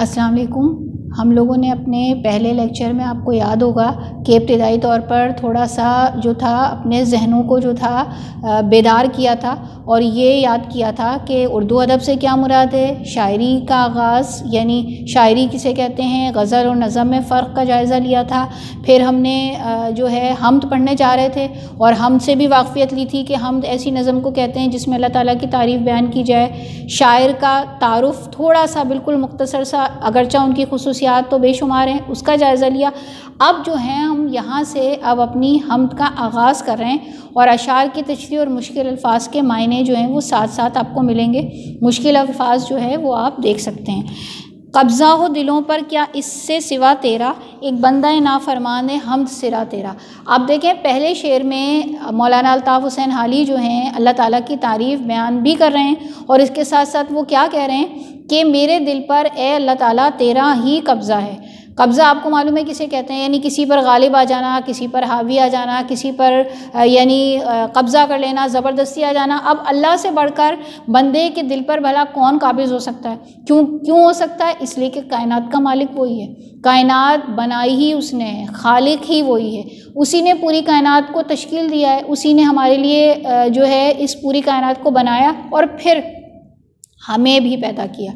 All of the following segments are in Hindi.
अस्सलाम वालेकुम। हम लोगों ने अपने पहले लेक्चर में, आपको याद होगा कि इब्तिदाई तौर पर थोड़ा सा जो था अपने जहनों को जो था बेदार किया था और ये याद किया था कि उर्दू अदब से क्या मुराद है, शायरी का आगाज़ यानी शायरी किसे कहते हैं, गज़ल और नज़म में फ़र्क का जायज़ा लिया था। फिर हमने जो है हम्द पढ़ने जा रहे थे और हम्द से भी वाक़फ़ियत ली थी कि हम्द ऐसी नज़म को कहते हैं जिसमें अल्लाह ताला की तारीफ़ बयान की जाए। शायर का तारुफ़ थोड़ा सा बिल्कुल मुख्तसर सा, अगरचा उनकी खुसूसियात तो बेशुमार हैं, उसका जायज़ा लिया। अब जो है हम यहाँ से अब अपनी हम्द का आगाज़ कर रहे हैं और अशार की तशरीह और मुश्किल अल्फाज के मायने जो हैं वो साथ साथ आपको मिलेंगे। मुश्किल अल्फाज जो है वो आप देख सकते हैं। कब्ज़ा हो दिलों पर क्या इससे सिवा तेरा, एक बंदा नाफरमान है हम्द सिरा तेरा। आप देखें पहले शेर में मौलाना अल्ताफ़ हुसैन हाली जो हैं अल्लाह ताला की तारीफ़ बयान भी कर रहे हैं और इसके साथ साथ वो क्या कह रहे हैं कि मेरे दिल पर ए अल्लाह ताला तेरा ही कब्ज़ा है। कब्ज़ा आपको मालूम है किसे कहते हैं, यानी किसी पर गालिब आ जाना, किसी पर हावी आ जाना, किसी पर यानी कब्ज़ा कर लेना, ज़बरदस्ती आ जाना। अब अल्लाह से बढ़कर बंदे के दिल पर भला कौन काबिज़ हो सकता है? क्यों हो सकता है? इसलिए कि कायनात का मालिक वही है, कायनात बनाई ही उसने है, खालिक ही वही है, उसी ने पूरी कायनात को तश्कील दिया है, उसी ने हमारे लिए जो है इस पूरी कायनात को बनाया और फिर हमें भी पैदा किया।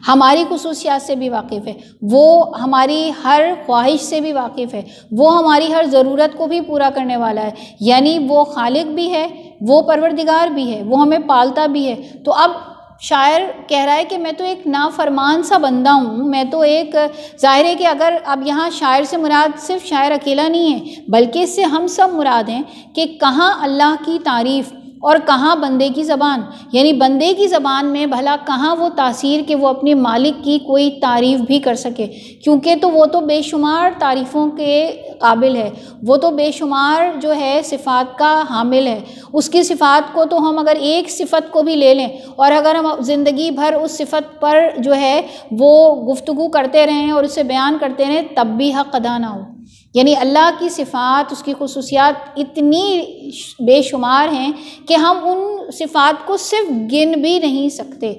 हमारी खुसूसियात से भी वाकिफ़ है, वो हमारी हर ख्वाहिश से भी वाकिफ़ है, वो हमारी हर ज़रूरत को भी पूरा करने वाला है, यानी वो खालिक भी है, वो परवरदिगार भी है, वो हमें पालता भी है। तो अब शायर कह रहा है कि मैं तो एक नाफरमान सा बंदा हूँ, मैं तो एक, ज़ाहिर है कि अगर अब यहाँ शायर से मुराद सिर्फ शायर अकेला नहीं है बल्कि इससे हम सब मुराद हैं कि कहाँ अल्लाह की तारीफ़ और कहाँ बंदे की ज़बान, यानी बंदे की ज़बान में भला कहाँ वो तासीर कि वो अपने मालिक की कोई तारीफ़ भी कर सके, क्योंकि तो वो तो बेशुमार तारीफ़ों के काबिल है, वो तो बेशुमार जो है सिफ़ात का हामिल है। उसकी सिफ़ात को तो हम अगर एक सिफ़त को भी ले लें और अगर हम ज़िंदगी भर उस सिफ़त पर जो है वो गुफ्तगू करते रहें और उसे बयान करते रहें तब भी हक़ अदा ना हो। यानी अल्लाह की सिफ़ात, उसकी खुसूसियात इतनी बेशुमार हैं कि हम उन सिफ़ात को सिर्फ गिन भी नहीं सकते।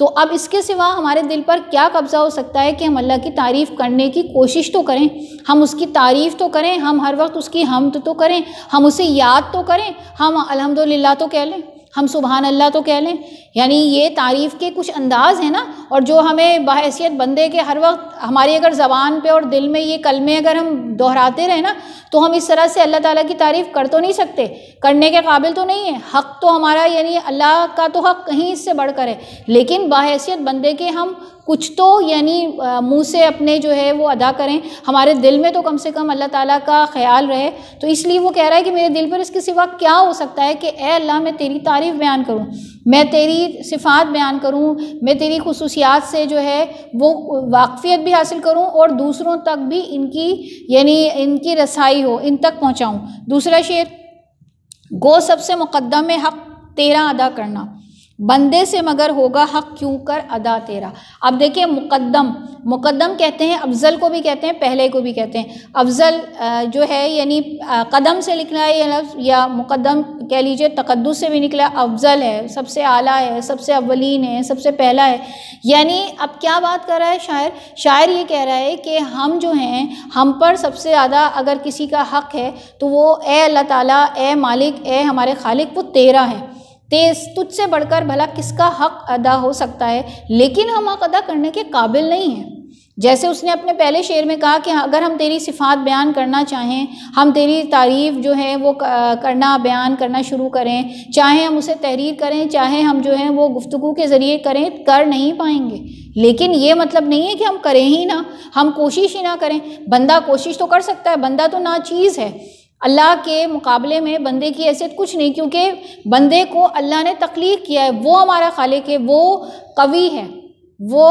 तो अब इसके सिवा हमारे दिल पर क्या कब्ज़ा हो सकता है कि हम अल्लाह की तारीफ़ करने की कोशिश तो करें, हम उसकी तारीफ़ तो करें, हम हर वक्त उसकी हम्द तो करें, हम उसे याद तो करें, हम अल्हम्दुलिल्लाह तो कह लें, हम सुबहान अल्लाह तो कह लें। यानी ये तारीफ़ के कुछ अंदाज़ हैं ना, और जो हमें बहैसियत बंदे के हर वक्त हमारी अगर ज़बान पे और दिल में ये कलमे अगर हम दोहराते रहें ना तो हम इस तरह से अल्लाह ताला की तारीफ़ कर तो नहीं सकते, करने के काबिल तो नहीं है। हक़ तो हमारा यानी अल्लाह का तो हक़ कहीं इससे बढ़कर है, लेकिन बहैसियत बंदे के हम कुछ तो यानी मुँह से अपने जो है वो अदा करें, हमारे दिल में तो कम से कम अल्लाह ताला का ख्याल रहे। तो इसलिए वो कह रहा है कि मेरे दिल पर इसके सिवा क्या हो सकता है कि ए अल्लाह मैं तेरी तारीफ़ बयान करूँ, मैं तेरी सिफ़ात बयान करूँ, मैं तेरी खुसूसियात से जो है वो वाक़फ़ियत भी हासिल करूँ और दूसरों तक भी इनकी यानी इनकी रसाई हो, इन तक पहुँचाऊँ। दूसरा शेर, गो सबसे मुक़द्दम है हक़ तेरा अदा करना, बंदे से मगर होगा हक़ क्यों कर अदा तेरा। अब देखिए मुक़द्दम कहते हैं, अफ़ज़ल को भी कहते हैं, पहले को भी कहते हैं। अफ़ज़ल जो है यानी कदम से लिखना है ये लफ्ज़, या मुक़द्दम कह लीजिए तक़द्दुस से भी निकला, अफ़ज़ल है, सबसे आला है, सबसे अव्वलीन है, सबसे पहला है। यानी अब क्या बात कर रहा है शायर? शायर ये कह रहा है कि हम जो हैं, हम पर सबसे ज़्यादा अगर किसी का हक़ है तो वो ए अल्लाह ताला, ए मालिक, ए हमारे खालिक, वो तेरा है। तुझसे बढ़कर भला किसका हक़ अदा हो सकता है, लेकिन हम हक़ अदा करने के काबिल नहीं हैं। जैसे उसने अपने पहले शेर में कहा कि अगर हम तेरी सिफ़ात बयान करना चाहें, हम तेरी तारीफ़ जो है वो करना बयान करना शुरू करें, चाहे हम उसे तहरीर करें, चाहे हम जो है वो गुफ्तगू के ज़रिए करें, कर नहीं पाएंगे। लेकिन ये मतलब नहीं है कि हम करें ही ना, हम कोशिश ही ना करें। बंदा कोशिश तो कर सकता है, बंदा तो नाचीज़ है, अल्लाह के मुकाबले में बंदे की हैसियत कुछ नहीं, क्योंकि बंदे को अल्लाह ने तख्लीक किया है, वो हमारा खालिक है, वो कवी है, वो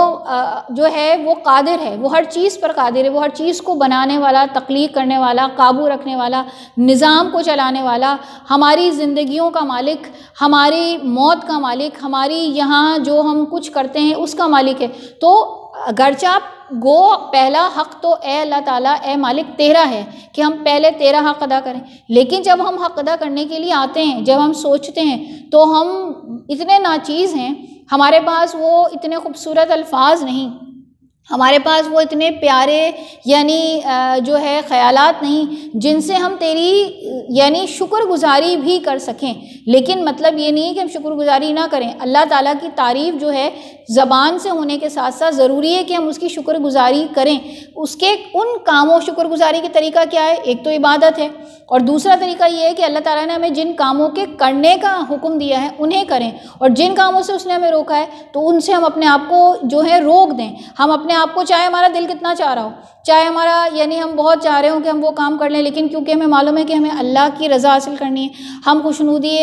जो है वो कादिर है, वो हर चीज़ पर कादिर है, वो हर चीज़ को बनाने वाला, तख्लीक करने वाला, काबू रखने वाला, निज़ाम को चलाने वाला, हमारी ज़िंदगियों का मालिक, हमारी मौत का मालिक, हमारी यहाँ जो हम कुछ करते हैं उसका मालिक है। तो अगरचा गो पहला हक़ तो ए अल्लाह ताला, ए मालिक तेरा है कि हम पहले तेरा हक़ अदा करें, लेकिन जब हम हक़ अदा करने के लिए आते हैं, जब हम सोचते हैं तो हम इतने नाचीज़ हैं, हमारे पास वो इतने खूबसूरत अल्फाज नहीं, हमारे पास वो इतने प्यारे यानी जो है ख़यालात नहीं जिनसे हम तेरी यानी शुक्रगुजारी भी कर सकें। लेकिन मतलब ये नहीं है कि हम शुक्रगुजारी ना करें। अल्लाह ताला की तारीफ़ जो है ज़बान से होने के साथ साथ ज़रूरी है कि हम उसकी शुक्रगुजारी करें। उसके उन कामों, शुक्रगुजारी का तरीका क्या है? एक तो इबादत है और दूसरा तरीका ये है कि अल्लाह ताला ने हमें जिन कामों के करने का हुक्म दिया है उन्हें करें, और जिन कामों से उसने हमें रोका है तो उनसे हम अपने आप को जो है रोक दें। हम अपने आप को, चाहे हमारा दिल कितना चाह रहा हो, चाहे हमारा यानी हम बहुत चाह रहे हो कि हम वो काम कर लें, लेकिन क्योंकि हमें मालूम है कि हमें अल्लाह की रज़ा हासिल करनी है, हम खुशनुदी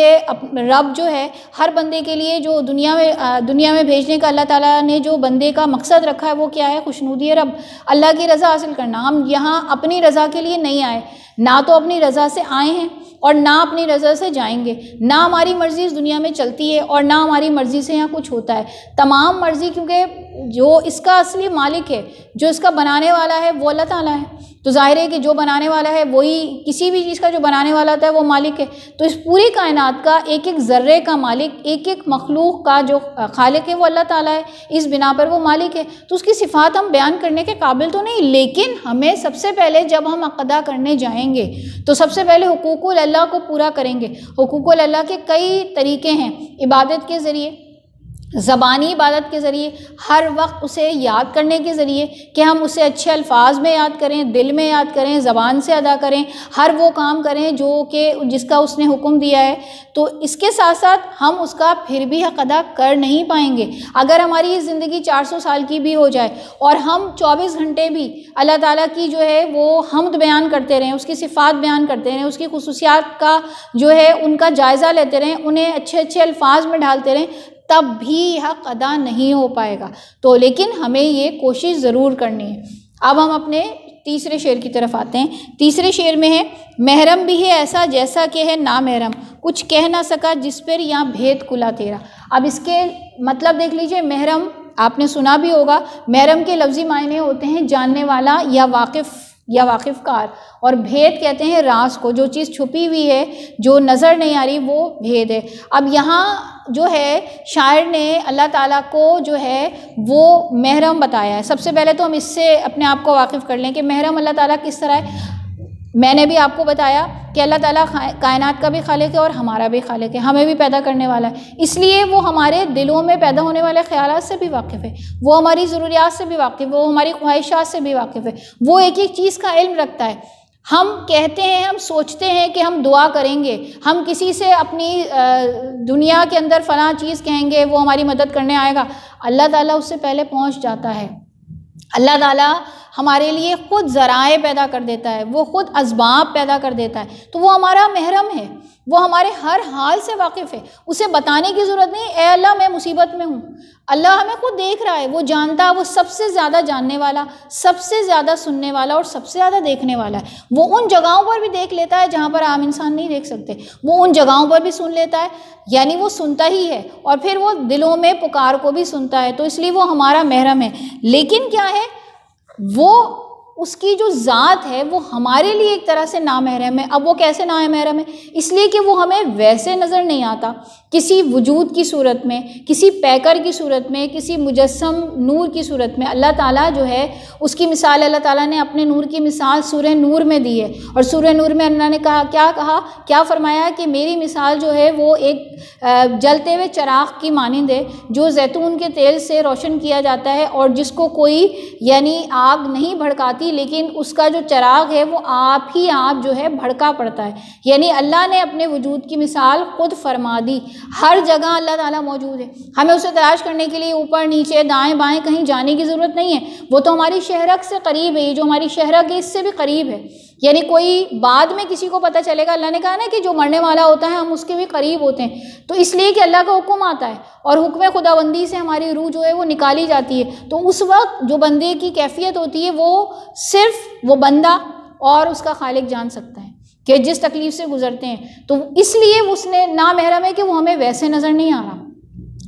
रब जो है हर बंदे के लिए जो दुनिया में भेजने का अल्लाह ताला ने जो बंदे का मकसद रखा है वो क्या है? खुशनुदी रब, अल्लाह की रज़ा हासिल करना। हम यहाँ अपनी रज़ा के लिए नहीं आए, ना तो अपनी रज़ा से आए हैं और ना अपनी रज़ा से जाएंगे। ना हमारी मर्ज़ी इस दुनिया में चलती है और ना हमारी मर्ज़ी से यहाँ कुछ होता है। तमाम मर्ज़ी, क्योंकि जो इसका असली मालिक है, जो इसका बनाने वाला है वो अल्लाह ताला है। तो ज़ाहिर है कि जो बनाने वाला है वही, किसी भी चीज़ का जो बनाने वाला होता है वो मालिक है। तो इस पूरी कायनात का एक एक ज़र्रे का मालिक, एक एक मखलूक का जो खालिक है वो अल्लाह ताला है। इस बिना पर वो मालिक है। तो उसकी सिफ़ात हम बयान करने के काबिल तो नहीं, लेकिन हमें सबसे पहले जब हम अक़दा करने जाएंगे तो सबसे पहले हुकूकुल अल्लाह को पूरा करेंगे। हुकूकुल अल्लाह के कई तरीके हैं, इबादत के ज़रिए, ज़बानी इबादत के ज़रिए, हर वक्त उसे याद करने के ज़रिए कि हम उसे अच्छे अल्फाज में याद करें, दिल में याद करें, ज़बान से अदा करें, हर वो काम करें जो कि जिसका उसने हुक्म दिया है। तो इसके साथ साथ हम उसका फिर भी हक़ अदा कर नहीं पाएंगे। अगर हमारी ये ज़िंदगी 400 साल की भी हो जाए और हम 24 घंटे भी अल्लाह ताला की जो है वो हम्द बयान करते रहें, उसकी सिफ़ात बयान करते रहें, उसकी खुसूसियात का जो है उनका जायज़ा लेते रहें, उन्हें अच्छे अच्छे अल्फाज में ढालते रहें, तब भी हक़ अदा नहीं हो पाएगा। तो लेकिन हमें ये कोशिश ज़रूर करनी है। अब हम अपने तीसरे शेर की तरफ आते हैं। तीसरे शेर में है, महरम भी है ऐसा जैसा कि है ना महरम, कुछ कह ना सका जिस पर यहाँ भेद खुला तेरा। अब इसके मतलब देख लीजिए। महरम आपने सुना भी होगा, महरम के लफ्ज़ी मायने होते हैं जानने वाला या वाकिफ़कार, और भेद कहते हैं राज को, जो चीज़ छुपी हुई है, जो नज़र नहीं आ रही, वो भेद है। अब यहाँ जो है शायर ने अल्लाह ताला को जो है वो महरम बताया है। सबसे पहले तो हम इससे अपने आप को वाकिफ़ कर लें कि महरम अल्लाह ताला किस तरह है। मैंने भी आपको बताया कि अल्लाह ताला कायनात का भी खालिक है और हमारा भी खालिक है, हमें भी पैदा करने वाला है। इसलिए वो हमारे दिलों में पैदा होने वाले ख़यालात से भी वाकिफ़ है, वो हमारी ज़रूरियात से भी वाकिफ़ है, वो हमारी ख्वाहिशात से भी वाकिफ़ है, वो एक एक चीज़ का इल्म रखता है। हम कहते हैं, हम सोचते हैं कि हम दुआ करेंगे, हम किसी से अपनी दुनिया के अंदर फ़लाँ चीज़ कहेंगे, वो हमारी मदद करने आएगा। अल्लाह ताला उससे पहले पहुँच जाता है। अल्लाह ताला हमारे लिए ख़ुद ज़राए पैदा कर देता है, वो ख़ुद असबाब पैदा कर देता है। तो वो हमारा महरम है, वो हमारे हर हाल से वाकिफ़ है। उसे बताने की ज़रूरत नहीं, ए अल्लाह मैं मुसीबत में हूँ। अल्लाह हमें खुद देख रहा है, वो जानता है, वो सबसे ज़्यादा जानने वाला, सबसे ज़्यादा सुनने वाला और सबसे ज़्यादा देखने वाला है। वो उन जगहों पर भी देख लेता है जहाँ पर आम इंसान नहीं देख सकते, वो उन जगहों पर भी सुन लेता है, यानी वो सुनता ही है, और फिर वो दिलों में पुकार को भी सुनता है। तो इसलिए वो हमारा महरम है। लेकिन क्या है, वो उसकी जो ज़ात है वो हमारे लिए एक तरह से नामहरम है। अब वो कैसे नामहरम है? इसलिए कि वो हमें वैसे नज़र नहीं आता, किसी वजूद की सूरत में, किसी पैकर की सूरत में, किसी मुजस्सम नूर की सूरत में। अल्लाह ताला जो है उसकी मिसाल अल्लाह ताला ने अपने नूर की मिसाल सूरह नूर में दी है, और सूरह नूर में अल्लाह ने क्या फरमाया कि मेरी मिसाल जो है वो एक जलते हुए चिराग की मानिंद है, जो जैतून के तेल से रोशन किया जाता है और जिसको कोई यानी आग नहीं भड़काती, लेकिन उसका जो चिराग है वो आप ही आप जो है भड़का पड़ता है। यानी अल्लाह ने अपने वजूद की मिसाल खुद फरमा दी। हर जगह अल्लाह ताला मौजूद है, हमें उसे तलाश करने के लिए ऊपर नीचे दाएं बाएं कहीं जाने की ज़रूरत नहीं है। वो तो हमारी शहरक से करीब है, ये जो हमारी शहरक है इससे भी करीब है। यानी कोई बाद में किसी को पता चलेगा, अल्लाह ने कहा ना कि जो मरने वाला होता है हम उसके भी करीब होते हैं। तो इसलिए कि अल्लाह का हुक्म आता है और हुक्म खुदाबंदी से हमारी रूह जो है वो निकाली जाती है। तो उस वक्त जो बंदे की कैफियत होती है वो सिर्फ वो बंदा और उसका खालिक जान सकता है कि जिस तकलीफ़ से गुजरते हैं। तो इसलिए उसने नामहरम है कि वो हमें वैसे नज़र नहीं आ रहा,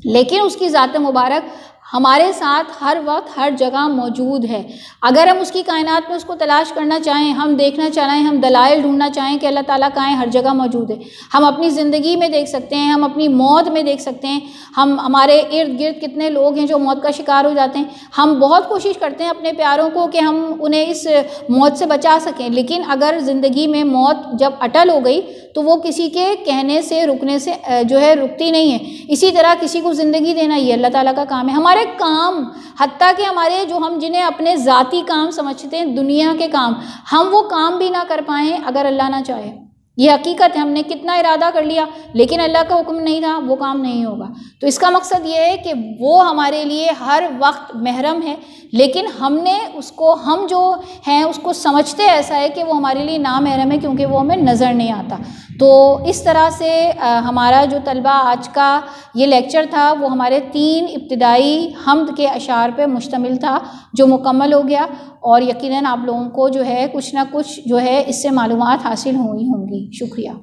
लेकिन उसकी ज़ात मुबारक हमारे साथ हर वक्त हर जगह मौजूद है। अगर हम उसकी कायनात में उसको तलाश करना चाहें, हम देखना चाहें, हम दलाइल ढूंढना चाहें कि अल्लाह ताला कहाँ है, हर जगह मौजूद है। हम अपनी ज़िंदगी में देख सकते हैं, हम अपनी मौत में देख सकते हैं, हम हमारे इर्द गिर्द कितने लोग हैं जो मौत का शिकार हो जाते हैं। हम बहुत कोशिश करते हैं अपने प्यारों को कि हम उन्हें इस मौत से बचा सकें, लेकिन अगर ज़िंदगी में मौत जब अटल हो गई तो वो किसी के कहने से रुकने से जो है रुकती नहीं है। इसी तरह किसी को ज़िंदगी देना ये अल्लाह ताला का काम है। हमारे काम, हत्ता कि हमारे जो हम जिन्हें अपने ज़ाती काम समझते हैं, दुनिया के काम, हम वो काम भी ना कर पाएँ अगर अल्लाह ना चाहे। ये हकीकत है। हमने कितना इरादा कर लिया लेकिन अल्लाह का हुक्म नहीं था, वो काम नहीं होगा। तो इसका मकसद ये है कि वो हमारे लिए हर वक्त महरम है, लेकिन हमने उसको, हम जो हैं उसको समझते ऐसा है कि वो हमारे लिए ना महरम है क्योंकि वो हमें नज़र नहीं आता। तो इस तरह से हमारा जो तलबा आज का ये लेक्चर था वो हमारे 3 इब्तिदाई हम्द के अशार पे मुश्तमिल था जो मुकम्मल हो गया, और यकीनन आप लोगों को जो है कुछ ना कुछ जो है इससे मालूमात हासिल हुई होंगी। शुक्रिया।